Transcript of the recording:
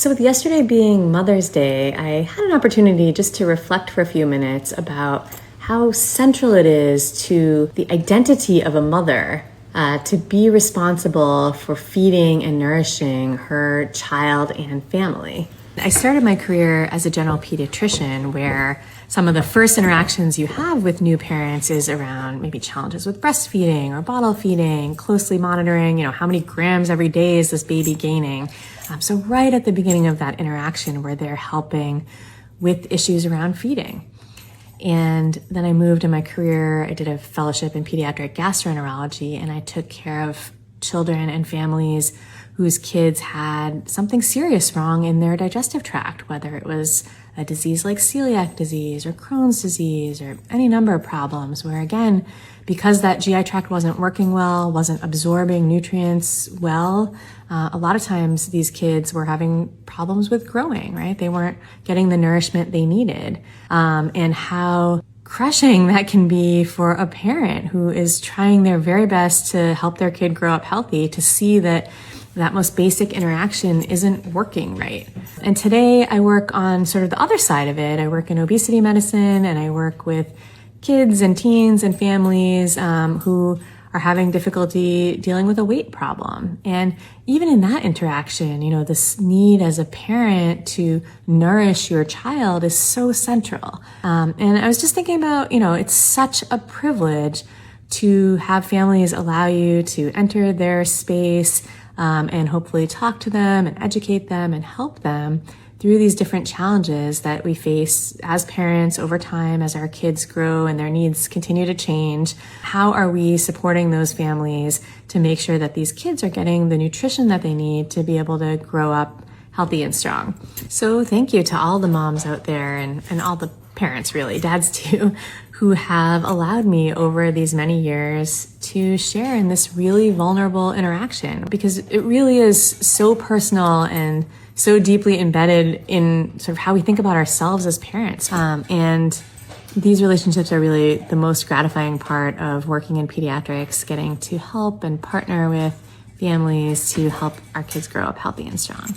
So with yesterday being Mother's Day, I had an opportunity just to reflect for a few minutes about how central it is to the identity of a mother to be responsible for feeding and nourishing her child and family. I started my career as a general pediatrician, where some of the first interactions you have with new parents is around maybe challenges with breastfeeding or bottle feeding, closely monitoring, how many grams every day is this baby gaining. So right at the beginning of that interaction, where they're helping with issues around feeding. And then I moved in my career. I did a fellowship in pediatric gastroenterology, and I took care of children and families whose kids had something serious wrong in their digestive tract, whether it was a disease like celiac disease or Crohn's disease or any number of problems where, again, because that GI tract wasn't working well, wasn't absorbing nutrients well, a lot of times these kids were having problems with growing, right? They weren't getting the nourishment they needed, and how crushing that can be for a parent who is trying their very best to help their kid grow up healthy, to see that most basic interaction isn't working right. And today I work on sort of the other side of it. I work in obesity medicine, and I work with kids and teens and families who are having difficulty dealing with a weight problem. And even in that interaction, this need as a parent to nourish your child is so central. And I was just thinking about, it's such a privilege to have families allow you to enter their space and hopefully talk to them and educate them and help them through these different challenges that we face as parents over time, as our kids grow and their needs continue to change. How are we supporting those families to make sure that these kids are getting the nutrition that they need to be able to grow up healthy and strong? So thank you to all the moms out there and all the parents, really, dads too, who have allowed me over these many years to share in this really vulnerable interaction, because it really is so personal and so deeply embedded in sort of how we think about ourselves as parents. And these relationships are really the most gratifying part of working in pediatrics, getting to help and partner with families to help our kids grow up healthy and strong.